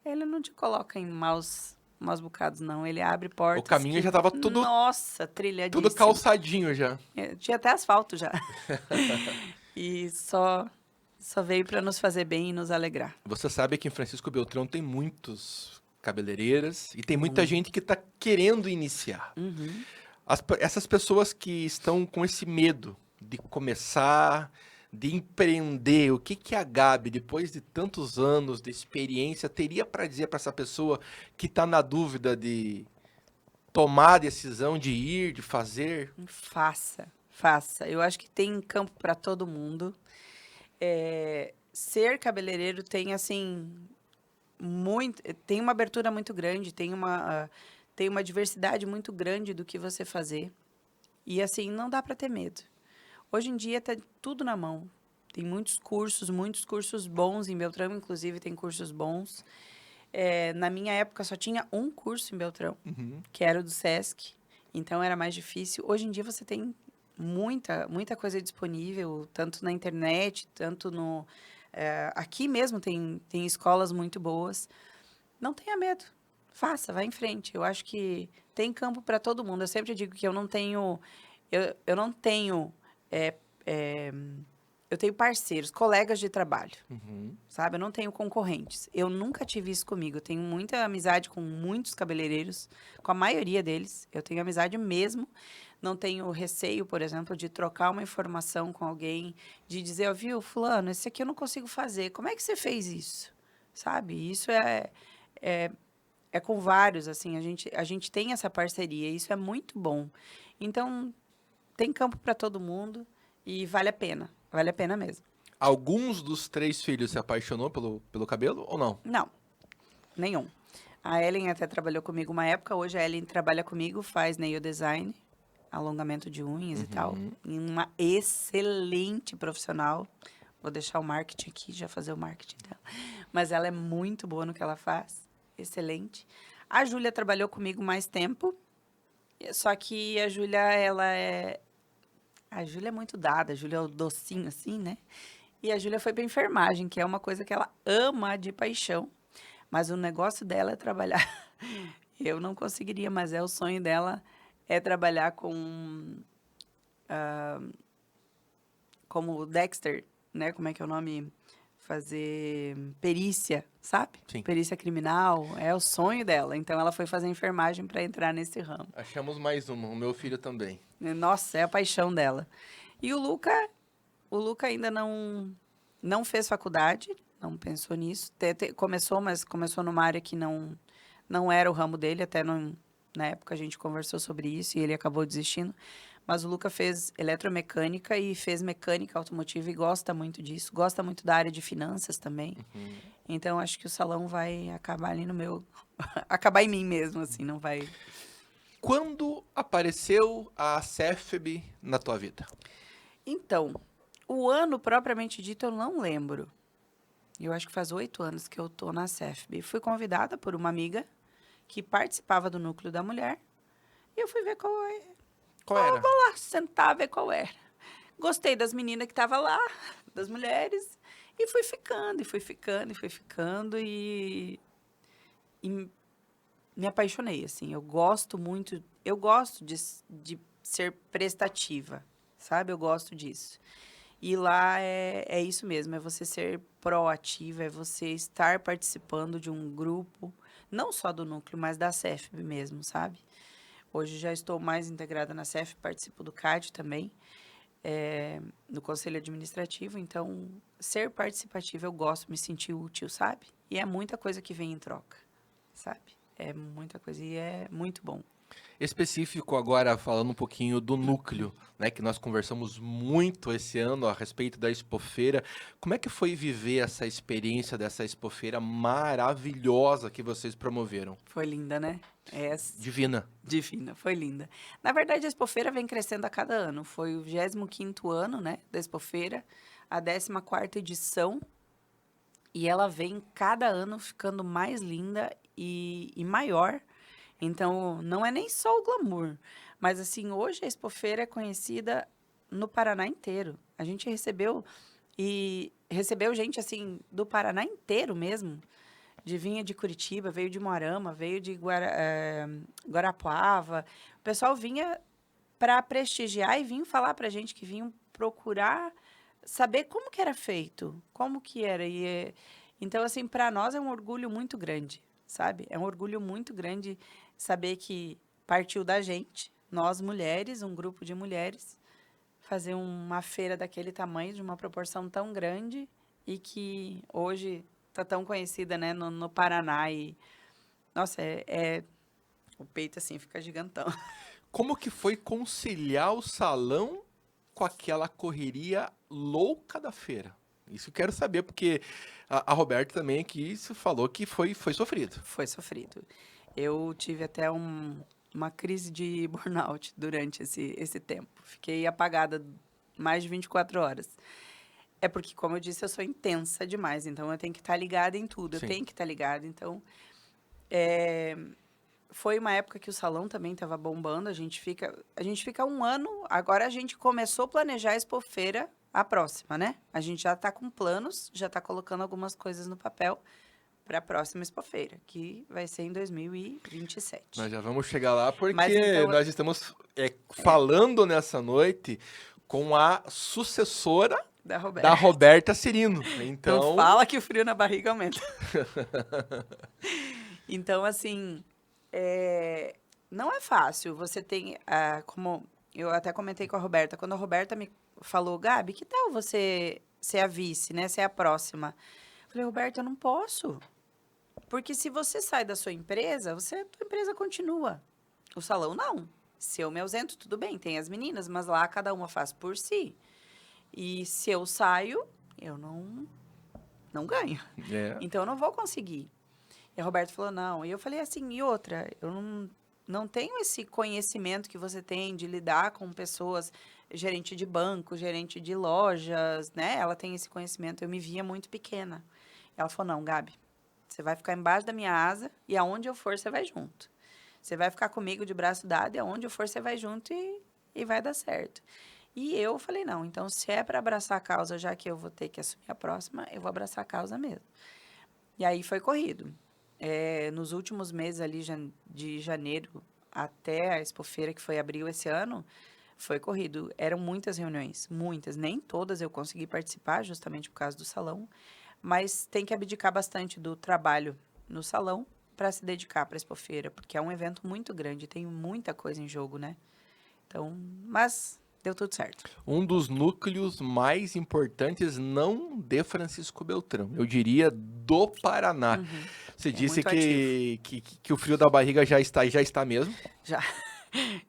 Ele não te coloca em maus Maus Bocados, não. Ele abre O portas caminho que... já tava tudo, Nossa, tudo trilhadíssimo. calçadinho já. Tinha até asfalto já. E só veio para nos fazer bem e nos alegrar. Você sabe que em Francisco Beltrão tem muitos cabeleireiras e tem muita Muito. gente que está querendo iniciar. Uhum. Essas pessoas que estão com esse medo de começar, de empreender, o que que a Gabi, depois de tantos anos de experiência, teria para dizer para essa pessoa que está na dúvida de tomar a decisão de ir, de fazer? Faça, faça. Eu acho que tem campo para todo mundo. Ser cabeleireiro tem, assim, tem uma abertura muito grande, tem uma diversidade muito grande do que você fazer. E, assim, não dá para ter medo. Hoje em dia tá tudo na mão. Tem muitos cursos bons em Beltrão, inclusive tem cursos bons. Na minha época só tinha um curso em Beltrão, que era o do Sesc, então era mais difícil. Hoje em dia você tem muita coisa disponível, tanto na internet, tanto no... aqui mesmo tem escolas muito boas. Não tenha medo, faça, vá em frente. Eu acho que tem campo para todo mundo. Eu sempre digo que eu não tenho... Eu não tenho... eu tenho parceiros, colegas de trabalho, sabe? Eu não tenho concorrentes. Eu nunca tive isso comigo. Eu tenho muita amizade com muitos cabeleireiros, com a maioria deles. Eu tenho amizade mesmo. Não tenho receio, por exemplo, de trocar uma informação com alguém, de dizer, ó, viu, fulano, esse aqui eu não consigo fazer. Como é que você fez isso? Sabe? Isso é com vários, assim, a gente tem essa parceria. Isso é muito bom. Então, tem campo para todo mundo e vale a pena. Vale a pena mesmo. Alguns dos 3 filhos se apaixonou pelo cabelo ou não? Não, nenhum. A Ellen até trabalhou comigo uma época. Hoje a Ellen trabalha comigo, faz nail design, alongamento de unhas e tal. E uma excelente profissional. Vou deixar o marketing aqui, já fazer o marketing dela. Mas ela é muito boa no que ela faz. Excelente. A Júlia trabalhou comigo mais tempo. Só que a Júlia, a Júlia é muito dada, a Júlia é o docinho assim, né? E a Júlia foi para enfermagem, que é uma coisa que ela ama de paixão. Mas o negócio dela é trabalhar. Eu não conseguiria, mas o sonho dela é trabalhar como o Dexter, né? Como é que é o nome? Fazer perícia, sabe? Sim. Perícia criminal, é o sonho dela. Então ela foi fazer enfermagem para entrar nesse ramo. Achamos mais uma, o meu filho também. Nossa, é a paixão dela. E o Luca ainda não fez faculdade, não pensou nisso. Começou, mas começou numa área que não era o ramo dele, na época a gente conversou sobre isso e ele acabou desistindo. Mas o Luca fez eletromecânica e fez mecânica automotiva e gosta muito disso. Gosta muito da área de finanças também. Então, acho que o salão vai acabar ali no meu... acabar em mim mesmo, assim, não vai... Quando apareceu a CEFB na tua vida? Então, o ano propriamente dito eu não lembro. Eu acho que faz 8 anos que eu tô na CEFB. Fui convidada por uma amiga que participava do Núcleo da Mulher. E eu fui ver qual era? Eu vou lá sentar, ver qual era. Gostei das meninas que estavam lá, das mulheres. E fui ficando. E me apaixonei, assim. Eu gosto de ser prestativa, sabe? Eu gosto disso. E lá é isso mesmo, é você ser proativa, é você estar participando de um grupo, não só do núcleo, mas da CEFB mesmo, sabe? Hoje já estou mais integrada na CEFB, participo do CAD também, no Conselho Administrativo, então ser participativa eu gosto, me sentir útil, sabe? E é muita coisa que vem em troca, sabe? É muita coisa e é muito bom. Específico agora, falando um pouquinho do núcleo, né, que nós conversamos muito esse ano a respeito da Expofeira. Como é que foi viver essa experiência dessa Expofeira maravilhosa que vocês promoveram? Foi linda, né? Divina. Divina, foi linda. Na verdade, a Expofeira vem crescendo a cada ano. Foi o 25º ano, né, da Expofeira, a 14ª edição. E ela vem cada ano ficando mais linda e maior. Então, não é nem só o glamour. Mas, assim, hoje a Expofeira é conhecida no Paraná inteiro. A gente recebeu gente, assim, do Paraná inteiro mesmo. vinha de Curitiba, veio de Moarama, veio de Guarapuava. O pessoal vinha para prestigiar e vinham falar para a gente que vinham procurar saber como que era feito, como que era. Então, assim, para nós é um orgulho muito grande, sabe? É um orgulho muito grande saber que partiu da gente, nós mulheres, um grupo de mulheres, fazer uma feira daquele tamanho, de uma proporção tão grande e que hoje está tão conhecida, né, no Paraná. E, nossa, o peito, assim, fica gigantão. Como que foi conciliar o salão com aquela correria louca da feira? Isso eu quero saber, porque a Roberta também aqui se falou que foi sofrido. Foi sofrido. Eu tive até uma crise de burnout durante esse tempo. Fiquei apagada mais de 24 horas. É porque, como eu disse, eu sou intensa demais, então eu tenho que estar ligada em tudo, eu Sim. tenho que estar ligada. Então, foi uma época que o salão também estava bombando, a gente fica um ano, agora a gente começou a planejar a Expofeira, a próxima, né? A gente já está com planos, já está colocando algumas coisas no papel para a próxima Expofeira, que vai ser em 2027. Nós já vamos chegar lá Mas porque então, nós estamos falando nessa noite com a sucessora da da Roberta. Roberta Cirino. Não Então, fala que o frio na barriga aumenta. Então, assim, não é fácil. Você tem, como eu até comentei com a Roberta, quando a Roberta me falou, Gabi, que tal você ser a vice, né? Ser a próxima? Eu falei, Roberta, eu não posso. Porque se você sai da sua empresa, tua empresa continua. O salão não. Se eu me ausento, tudo bem, tem as meninas, mas lá cada uma faz por si. E se eu saio, eu não ganho. Então eu não vou conseguir. E a Roberta falou, não. E eu falei assim, e outra, eu não tenho esse conhecimento que você tem de lidar com pessoas, gerente de banco, gerente de lojas, né? Ela tem esse conhecimento, eu me via muito pequena. Ela falou, não, Gabi, você vai ficar embaixo da minha asa e aonde eu for, você vai junto. Você vai ficar comigo de braço dado e aonde eu for, você vai junto e vai dar certo. E eu falei, não, então se é para abraçar a causa, já que eu vou ter que assumir a próxima, eu vou abraçar a causa mesmo. E aí foi corrido. Nos últimos meses ali de janeiro até a Expofeira, que foi abril esse ano, foi corrido. Eram muitas reuniões, muitas. Nem todas eu consegui participar, justamente por causa do salão, mas tem que abdicar bastante do trabalho no salão para se dedicar para a Expofeira, porque é um evento muito grande, tem muita coisa em jogo, né? Então, mas deu tudo certo. um dos núcleos mais importantes, não de Francisco Beltrão, eu diria do Paraná. Você disse muito ativo. que o frio da barriga já está mesmo. Já,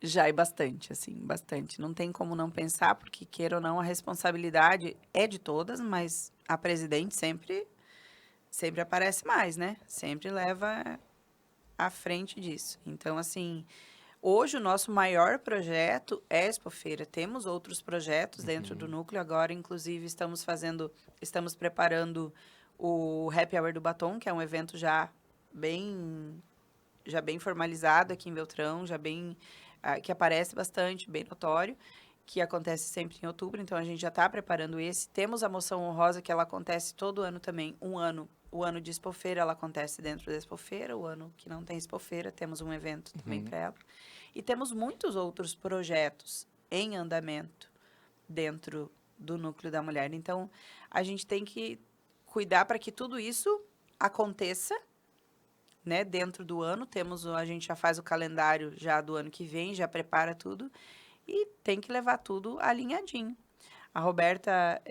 já e bastante, assim, bastante. Não tem como não pensar, porque queira ou não, a responsabilidade é de todas, mas a presidente sempre aparece mais, né? Sempre leva à frente disso. Então, assim, hoje o nosso maior projeto é a Expofeira. Temos outros projetos dentro do núcleo. Agora, inclusive, estamos preparando o Happy Hour do Batom, que é um evento já bem formalizado aqui em Beltrão, que aparece bastante, bem notório, que acontece sempre em outubro, então a gente já está preparando esse. Temos a moção honrosa, que ela acontece todo ano também, o ano de Expofeira, ela acontece dentro da Expofeira, o ano que não tem Expofeira, temos um evento também para ela. E temos muitos outros projetos em andamento dentro do núcleo da mulher. Então, a gente tem que cuidar para que tudo isso aconteça, né, dentro do ano. A gente já faz o calendário já do ano que vem, já prepara tudo e tem que levar tudo alinhadinho. A Roberta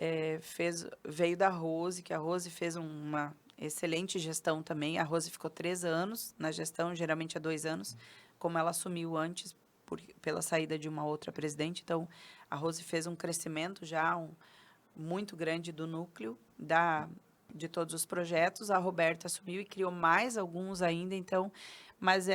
veio da Rose, que a Rose fez uma excelente gestão também. A Rose ficou 3 anos na gestão, geralmente 2 anos, como ela assumiu antes pela saída de uma outra presidente. Então, a Rose fez um crescimento já muito grande do núcleo, de todos os projetos. A Roberta assumiu e criou mais alguns ainda, então, mas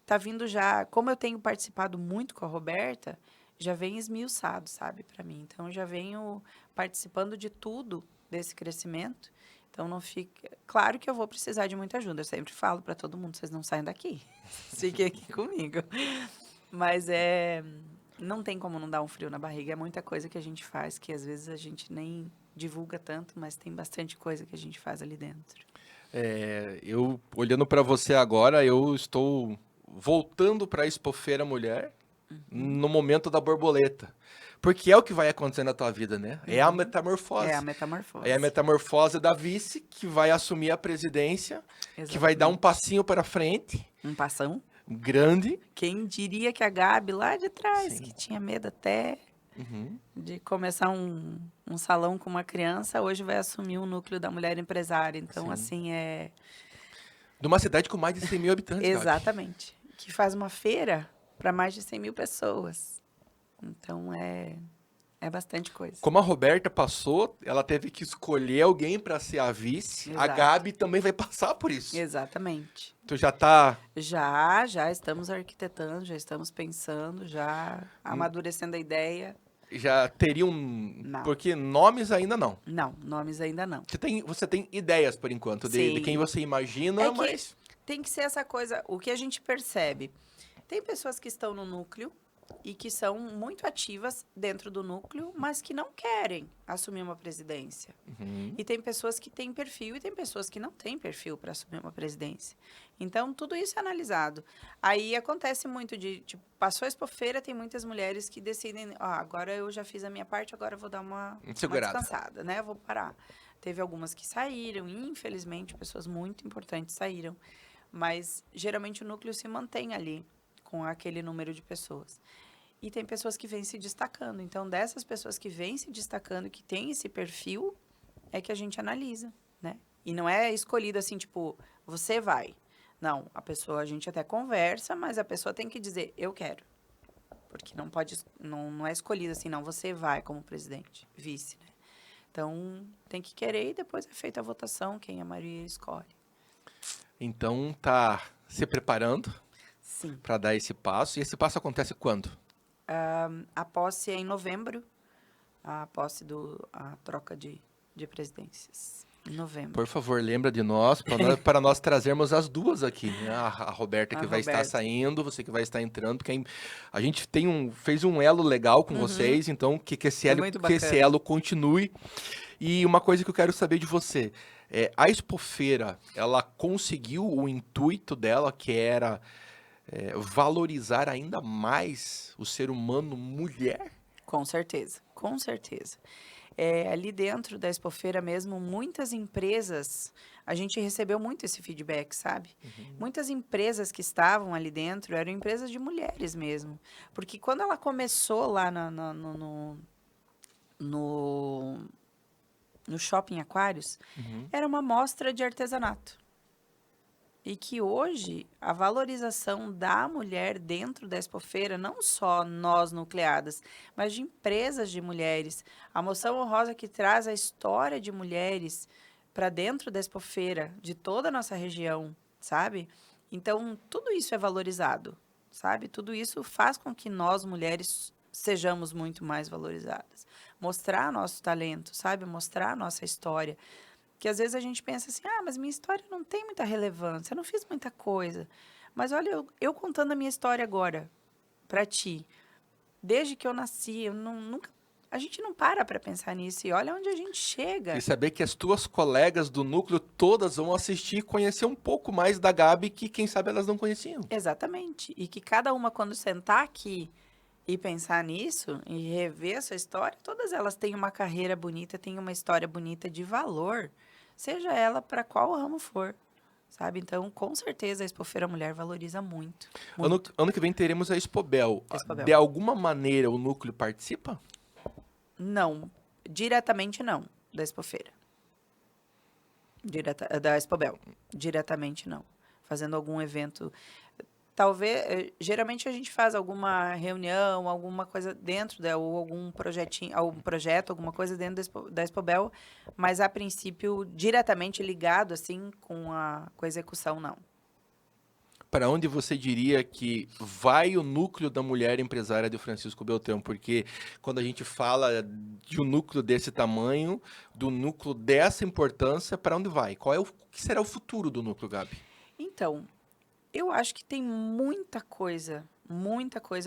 tá vindo já, como eu tenho participado muito com a Roberta, já vem esmiuçado, sabe, para mim. Então, eu já venho participando de tudo desse crescimento. Então, não fica... Claro que eu vou precisar de muita ajuda. Eu sempre falo para todo mundo, vocês não saem daqui. Fiquem aqui comigo. Mas não tem como não dar um frio na barriga. É muita coisa que a gente faz que às vezes a gente nem divulga tanto, mas tem bastante coisa que a gente faz ali dentro. Eu, olhando para você agora, eu estou voltando para a Expofeira Mulher no momento da borboleta. Porque é o que vai acontecer na tua vida, né? É a É a metamorfose. É a metamorfose. metamorfose da vice, que vai assumir a presidência, que vai dar um passinho para frente, Um passão. grande. Quem diria que a Gabi lá de trás, Sim. que tinha medo até Uhum. de começar um salão com uma criança, hoje vai assumir o núcleo da mulher empresária. Então, Sim. assim, De uma cidade com mais de 100 mil habitantes, Gabi. exatamente. Que faz uma feira para mais de 100 mil pessoas. Então, é bastante coisa. Como a Roberta passou, ela teve que escolher alguém para ser a vice. A Exato. Gabi também vai passar por isso. Exatamente. Tu já tá... Já estamos arquitetando, já estamos pensando, já amadurecendo a ideia. Já teria Não. Porque nomes ainda não. Não, nomes ainda não. Você tem ideias, por enquanto, de Sim. quem você imagina, É que mas... tem que ser essa coisa, o que a gente percebe. Tem pessoas que estão no núcleo e que são muito ativas dentro do núcleo, mas que não querem assumir uma presidência. Uhum. E tem pessoas que têm perfil e tem pessoas que não têm perfil para assumir uma presidência. Então, tudo isso é analisado. Aí acontece muito de, tipo, passou a Expofeira, tem muitas mulheres que decidem, agora eu já fiz a minha parte, agora eu vou dar uma Segurada. descansada, né? Eu vou parar. Teve algumas que saíram, e infelizmente, pessoas muito importantes saíram. Mas, geralmente, o núcleo se mantém ali, com aquele número de pessoas. E tem pessoas que vêm se destacando. Então, dessas pessoas que vêm se destacando, que têm esse perfil, é que a gente analisa, né? E não é escolhido assim, tipo, você vai. Não, a gente até conversa, mas a pessoa tem que dizer, eu quero. Porque não pode, não é escolhido assim, não, você vai como presidente, vice, né? Então, tem que querer e depois é feita a votação, quem a maioria escolhe. Então, tá se preparando Sim. para dar esse passo. E esse passo acontece quando? A posse é em novembro, a troca de presidências. Em novembro. Por favor, lembra de nós, para nós trazermos as duas aqui, né? A Roberta que vai estar saindo, você que vai estar entrando, porque a gente fez um elo legal com vocês, então que esse elo continue. E uma coisa que eu quero saber de você, a Expofeira, ela conseguiu o intuito dela, que era valorizar ainda mais o ser humano mulher? Com certeza, com certeza. Ali dentro da Expofeira mesmo, muitas empresas, a gente recebeu muito esse feedback, sabe? Uhum. Muitas empresas que estavam ali dentro eram empresas de mulheres mesmo. Porque quando ela começou lá no Shopping Aquários, era uma mostra de artesanato. E que hoje a valorização da mulher dentro da Expofeira, não só nós nucleadas, mas de empresas de mulheres, a Moção Honrosa que traz a história de mulheres para dentro da Expofeira, de toda a nossa região, sabe? Então, tudo isso é valorizado, sabe? Tudo isso faz com que nós, mulheres, sejamos muito mais valorizadas. Mostrar nosso talento, sabe? Mostrar a nossa história. Que às vezes a gente pensa assim, mas minha história não tem muita relevância, eu não fiz muita coisa. Mas olha, eu contando a minha história agora para ti, desde que eu nasci, a gente não para pensar nisso e olha onde a gente chega. E saber que as tuas colegas do núcleo todas vão assistir e conhecer um pouco mais da Gabi que, quem sabe, elas não conheciam. Exatamente. E que cada uma, quando sentar aqui e pensar nisso, e rever a sua história, todas elas têm uma carreira bonita, têm uma história bonita de valor, seja ela para qual ramo for, sabe? Então, com certeza, a Expofeira Mulher valoriza muito. Ano que vem teremos a Expobel. Expobel. De alguma maneira, o núcleo participa? Não, diretamente não, da Expofeira. Da Expobel, diretamente não. Fazendo algum evento... Talvez, geralmente a gente faz alguma reunião, alguma coisa dentro, ou algum projeto, alguma coisa dentro da Expobel, mas a princípio diretamente ligado assim com a execução, não. Para onde você diria que vai o núcleo da mulher empresária de Francisco Beltrão? Porque quando a gente fala de um núcleo desse tamanho, do núcleo dessa importância, para onde vai? O que será o futuro do núcleo, Gabi? Então, eu acho que tem muita coisa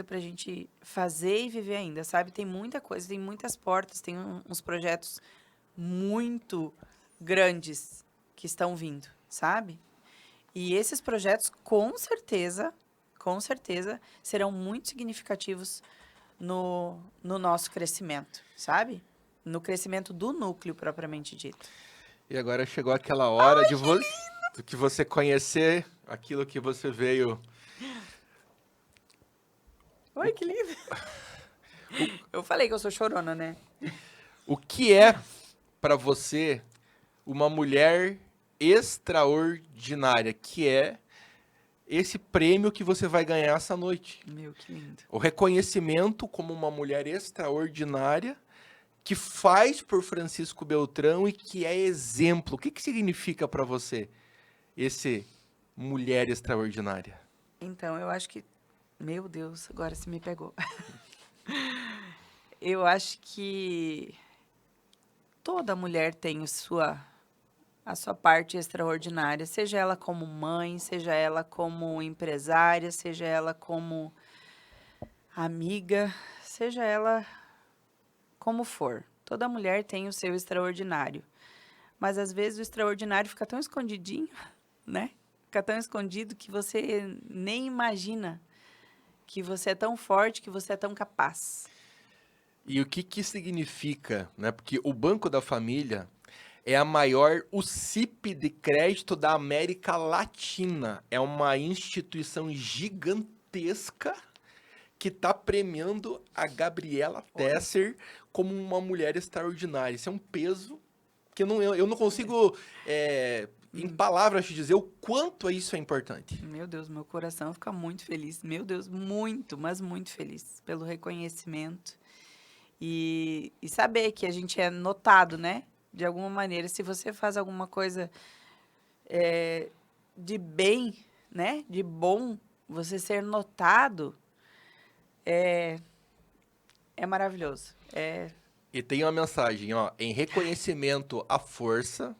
para a gente fazer e viver ainda, sabe? Tem muita coisa, tem muitas portas, tem uns projetos muito grandes que estão vindo, sabe? E esses projetos, com certeza, serão muito significativos no nosso crescimento, sabe? No crescimento do núcleo, propriamente dito. E agora chegou aquela hora de que você conhecer aquilo que você veio. Oi, que lindo! Eu falei que eu sou chorona, né? O que é para você uma mulher extraordinária, que é esse prêmio que você vai ganhar essa noite? Meu, que lindo. O reconhecimento como uma mulher extraordinária que faz por Francisco Beltrão e que é exemplo. O que significa para você esse mulher extraordinária? Então, eu acho que... Meu Deus, agora você me pegou. Eu acho que toda mulher tem a sua parte extraordinária, seja ela como mãe, seja ela como empresária, seja ela como amiga, seja ela como for. Toda mulher tem o seu extraordinário. Mas às vezes o extraordinário fica tão escondidinho, né? Fica tão escondido que você nem imagina que você é tão forte, que você é tão capaz. E o que significa, né? Porque o Banco da Família é a maior UCIP de crédito da América Latina. É uma instituição gigantesca que está premiando a Gabriela Tesser como uma mulher extraordinária. Isso é um peso que eu não consigo, em palavras, te dizer o quanto isso é importante. Meu Deus, meu coração fica muito feliz. Meu Deus, muito, mas muito feliz pelo reconhecimento. E saber que a gente é notado, né? De alguma maneira, se você faz alguma coisa de bem, né? De bom, você ser notado é maravilhoso. E tem uma mensagem, ó, em reconhecimento à força,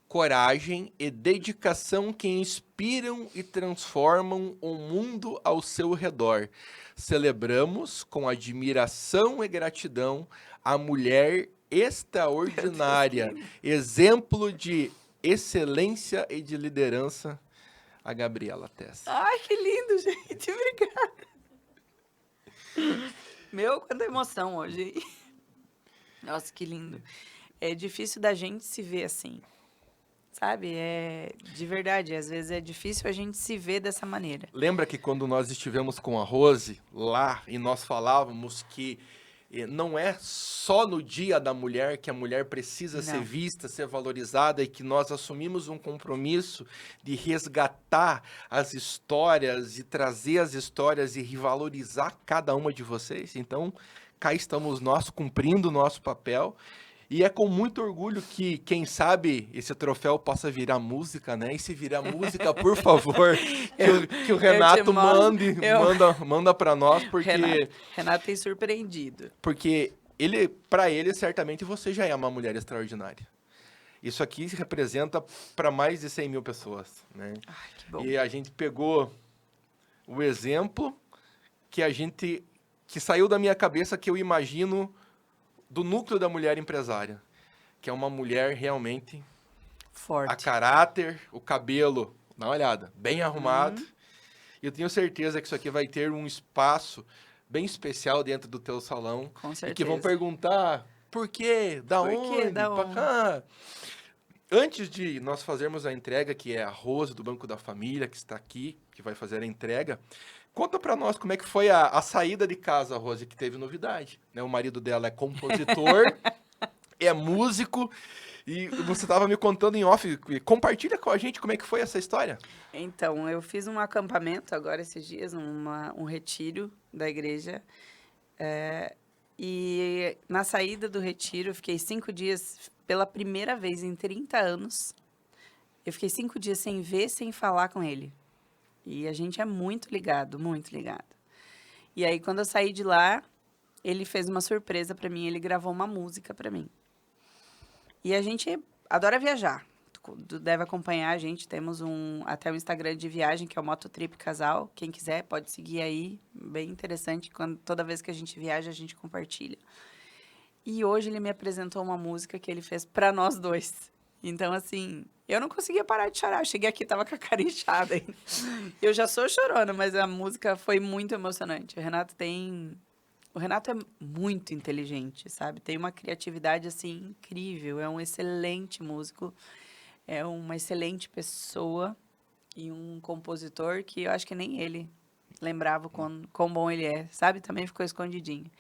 coragem e dedicação que inspiram e transformam o mundo ao seu redor. Celebramos com admiração e gratidão a mulher extraordinária, exemplo de excelência e de liderança, a Gabriela Tesser. Ai, que lindo, gente. Obrigada. Meu, quanta emoção hoje. Nossa, que lindo. É difícil da gente se ver assim, sabe? De verdade, às vezes é difícil a gente se ver dessa maneira. Lembra que quando nós estivemos com a Rose lá e nós falávamos que não é só no Dia da Mulher que a mulher precisa ser vista, ser valorizada, e que nós assumimos um compromisso de resgatar as histórias e trazer as histórias e revalorizar cada uma de vocês? Então, cá estamos nós cumprindo o nosso papel. E é com muito orgulho que, quem sabe, esse troféu possa virar música, né? E se virar música, por favor, que o Renato manda para nós, porque... Renato tem surpreendido. Porque para ele, certamente, você já é uma mulher extraordinária. Isso aqui representa para mais de 100 mil pessoas, né? Ai, que bom. E a gente pegou o exemplo que saiu da minha cabeça, que eu imagino do núcleo da mulher empresária, que é uma mulher realmente forte, a caráter, o cabelo, dá uma olhada, bem arrumado. E eu tenho certeza que isso aqui vai ter um espaço bem especial dentro do teu salão. Com certeza. E que vão perguntar por quê, da onde, pra cá. Antes de nós fazermos a entrega, que é a Rose do Banco da Família, que está aqui, que vai fazer a entrega, conta para nós como é que foi a saída de casa, Rose, que teve novidade, né? O marido dela é compositor, é músico, e você estava me contando em off. Compartilha com a gente como é que foi essa história. Então, eu fiz um acampamento agora esses dias, um retiro da igreja, e na saída do retiro eu fiquei 5 dias, pela primeira vez em 30 anos, eu fiquei 5 dias sem ver, sem falar com ele. E a gente é muito ligado, muito ligado. E aí, quando eu saí de lá, ele fez uma surpresa para mim, ele gravou uma música para mim. E a gente adora viajar. Tu deve acompanhar a gente, temos até um Instagram de viagem, que é o Mototrip Casal. Quem quiser, pode seguir aí, bem interessante. Toda vez que a gente viaja, a gente compartilha. E hoje ele me apresentou uma música que ele fez para nós dois. Então, assim, eu não conseguia parar de chorar. Eu cheguei aqui, tava com a cara inchada ainda. Eu já sou chorona, mas a música foi muito emocionante. O Renato é muito inteligente, sabe? Tem uma criatividade, assim, incrível. É um excelente músico, é uma excelente pessoa e um compositor que eu acho que nem ele lembrava quão bom ele é, sabe? Também ficou escondidinho.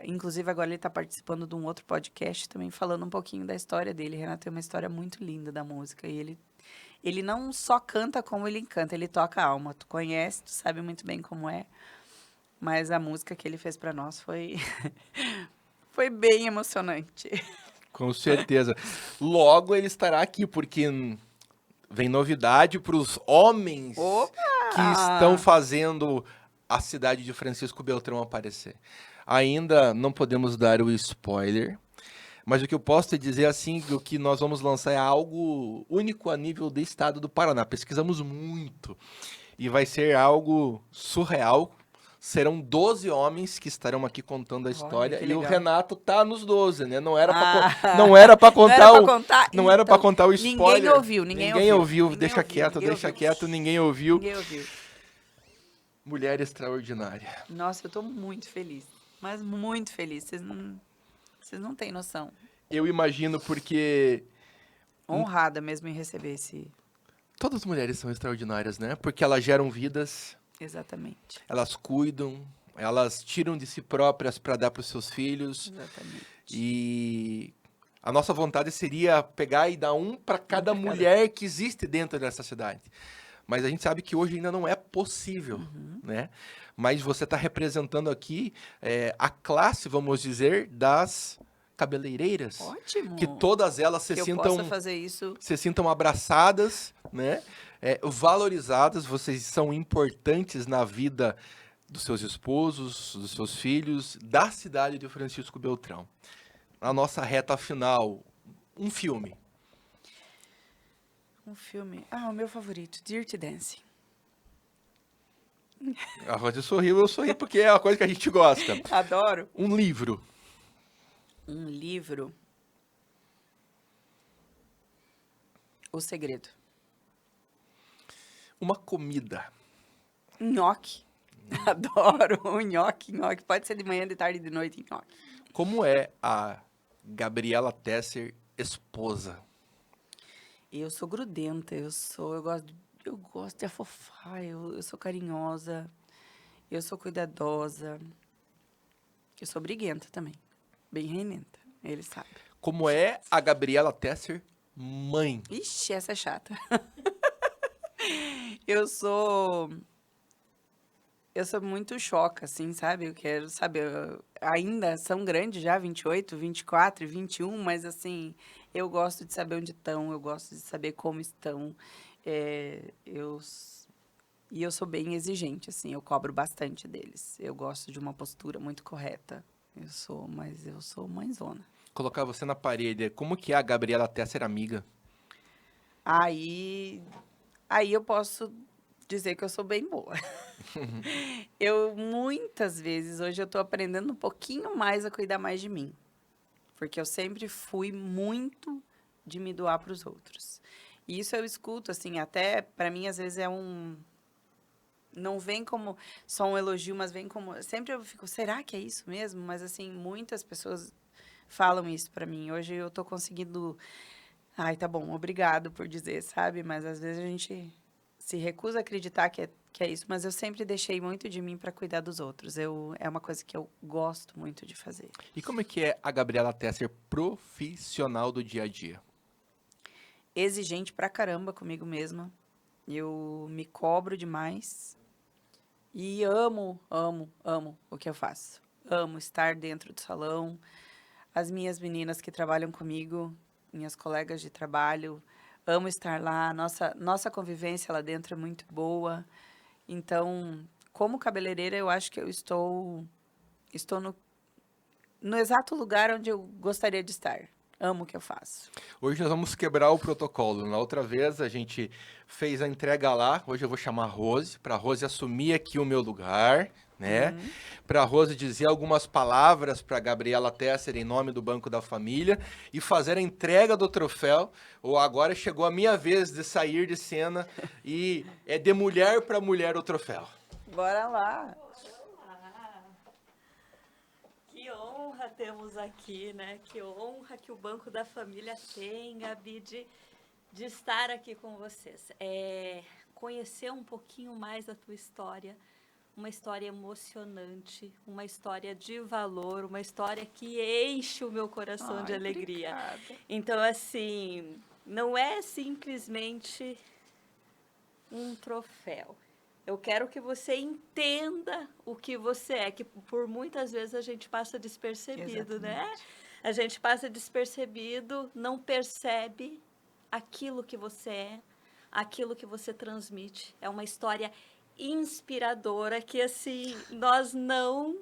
Inclusive, agora ele está participando de um outro podcast também falando um pouquinho da história dele. Renato tem uma história muito linda da música e ele não só canta como ele encanta, ele toca a alma. Tu conhece, tu sabe muito bem como é. Mas a música que ele fez para nós foi foi bem emocionante. Com certeza. Logo ele estará aqui, porque vem novidade para os homens que estão Opa! fazendo a cidade de Francisco Beltrão aparecer. Ainda não podemos dar o spoiler, mas o que eu posso te dizer assim, o que nós vamos lançar é algo único a nível do estado do Paraná. Pesquisamos muito e vai ser algo surreal. Serão 12 homens que estarão aqui contando a Olha, história que e o legal. Renato tá nos 12, né? Não era Ah, para não era para não era contar pra o contar? não era para Então, contar o spoiler. ninguém ouviu, ninguém ouviu. Deixa Ninguém quieto, ouviu, deixa ninguém quieto, ouviu. ninguém ouviu. Ninguém ouviu. Mulher extraordinária. Nossa, eu tô muito feliz. Mas muito feliz. Vocês não têm noção. Eu imagino porque Honrada mesmo em receber esse. todas as mulheres são extraordinárias, né? Porque elas geram vidas, Exatamente. elas cuidam, elas tiram de si próprias para dar para os seus filhos. Exatamente. E a nossa vontade seria pegar e dar um para cada pra cada. mulher que existe dentro dessa cidade. Mas a gente sabe que hoje ainda não é possível, né? Mas você está representando aqui a classe, vamos dizer, das cabeleireiras. Ótimo. Que todas elas se que eu sintam, possa fazer isso. se sintam abraçadas, né? Valorizadas, vocês são importantes na vida dos seus esposos, dos seus filhos, da cidade de Francisco Beltrão. Na nossa reta final, um filme. Um filme. O meu favorito, Dirty Dancing. A Rosa sorriu, eu sorri porque é uma coisa que a gente gosta. Adoro. Um livro. Um livro. O Segredo. Uma comida. Nhoque. Adoro o nhoque. Nhoque. Pode ser de manhã, de tarde, de noite, nhoque. Como é a Gabriela Tesser esposa? Eu sou grudenta, eu gosto de afofar, eu sou carinhosa, eu sou cuidadosa, eu sou briguenta também, bem reinenta, ele sabe. Como é a Gabriela Tesser mãe? Ixi, essa é chata. Eu sou muito choca, assim, sabe? Eu quero saber, ainda são grandes já, 28, 24 e 21, mas assim, eu gosto de saber onde estão, eu gosto de saber como estão. E eu sou bem exigente, assim, eu cobro bastante deles. Eu gosto de uma postura muito correta. Mas eu sou mãezona. Colocar você na parede, como que é a Gabriela Tesser amiga? Aí eu posso dizer que eu sou bem boa. Muitas vezes, hoje eu tô aprendendo um pouquinho mais a cuidar mais de mim. Porque eu sempre fui muito de me doar para os outros. E isso eu escuto, assim, até para mim, às vezes, não vem como só um elogio, mas vem como... Sempre eu fico, será que é isso mesmo? Mas, assim, muitas pessoas falam isso para mim. Hoje eu tô conseguindo... Ai, tá bom, obrigado por dizer, sabe? Mas, às vezes, a gente se recusa a acreditar que é isso. Mas eu sempre deixei muito de mim para cuidar dos outros. É uma coisa que eu gosto muito de fazer. E como é que é a Gabriela Tesser profissional do dia a dia? Exigente pra caramba comigo mesma. Eu me cobro demais. E amo o que eu faço. Amo estar dentro do salão. As minhas meninas que trabalham comigo, minhas colegas de trabalho, amo estar lá. Nossa convivência lá dentro é muito boa. Então, como cabeleireira, eu acho que eu estou no exato lugar onde eu gostaria de estar. Amo o que eu faço. Hoje nós vamos quebrar o protocolo. Na outra vez a gente fez a entrega lá. Hoje eu vou chamar a Rose, para a Rose assumir aqui o meu lugar, né? Para a Rose dizer algumas palavras para Gabriela Tesser em nome do Banco da Família e fazer a entrega do troféu. Ou agora chegou a minha vez de sair de cena e é de mulher para mulher o troféu. Bora lá. Que honra temos aqui, né? Que honra que o Banco da Família tem, Gabi, de estar aqui com vocês. Conhecer um pouquinho mais da tua história, uma história emocionante, uma história de valor, uma história que enche o meu coração de alegria. Obrigada. Então, assim, não é simplesmente um troféu. Eu quero que você entenda o que você é, que por muitas vezes a gente passa despercebido, né? Exatamente. A gente passa despercebido, não percebe aquilo que você é, aquilo que você transmite. É uma história inspiradora que, assim, nós não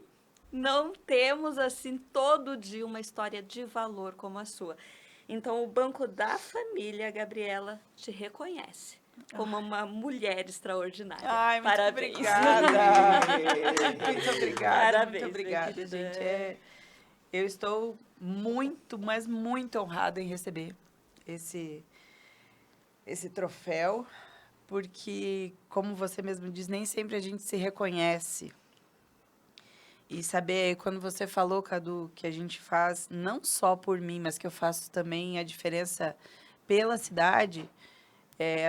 temos, assim, todo dia uma história de valor como a sua. Então, o Banco da Família, Gabriela, te reconhece como uma mulher extraordinária. Ai, muito Parabéns. obrigada. Muito obrigada, Parabéns, muito obrigada, minha querida. gente. Eu estou muito, mas muito honrada em receber esse troféu, porque, como você mesmo diz, nem sempre a gente se reconhece. E saber, quando você falou, Cadu, que a gente faz, não só por mim, mas que eu faço também a diferença pela cidade,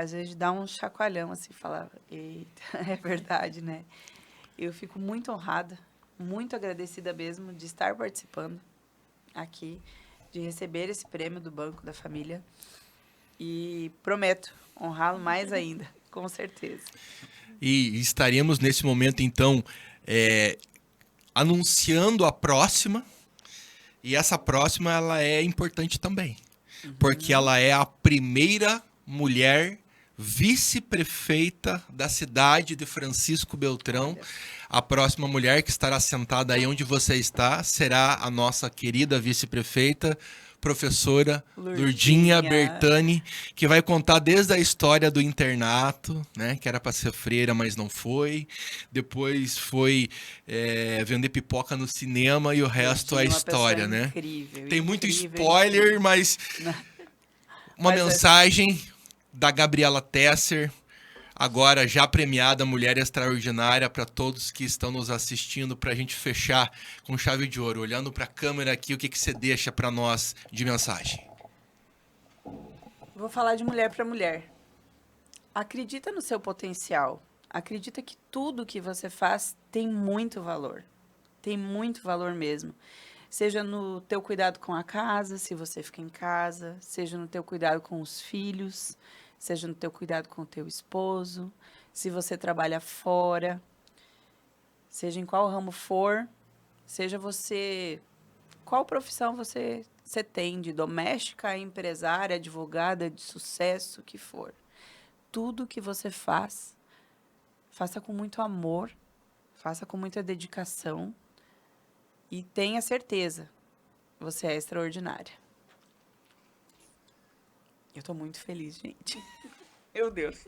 às vezes dá um chacoalhão, assim, falar, eita, é verdade, né? Eu fico muito honrada, muito agradecida mesmo de estar participando aqui, de receber esse prêmio do Banco da Família. E prometo honrá-lo mais ainda, com certeza. E estaremos nesse momento, então, anunciando a próxima. E essa próxima, ela é importante também. Porque ela é a primeira mulher vice-prefeita da cidade de Francisco Beltrão. Olha. A próxima mulher que estará sentada aí onde você está será a nossa querida vice-prefeita, professora Lurdinha Bertani, que vai contar desde a história do internato, né, que era para ser freira, mas não foi. Depois foi vender pipoca no cinema e o resto é história, né? Incrível, tem muito incrível, spoiler, incrível. mas uma Mas mensagem da Gabriela Tesser, agora já premiada Mulher Extraordinária, para todos que estão nos assistindo, para a gente fechar com chave de ouro. Olhando para a câmera aqui, o que você deixa para nós de mensagem? Vou falar de mulher para mulher. Acredita no seu potencial. Acredita que tudo que você faz tem muito valor. Tem muito valor mesmo. Seja no teu cuidado com a casa, se você fica em casa, seja no teu cuidado com os filhos, seja no teu cuidado com o teu esposo, se você trabalha fora, seja em qual ramo for, seja você... Qual profissão você tem, de doméstica, empresária, advogada, de sucesso, o que for. Tudo que você faz, faça com muito amor, faça com muita dedicação e tenha certeza, você é extraordinária. Eu tô muito feliz, gente. Meu Deus.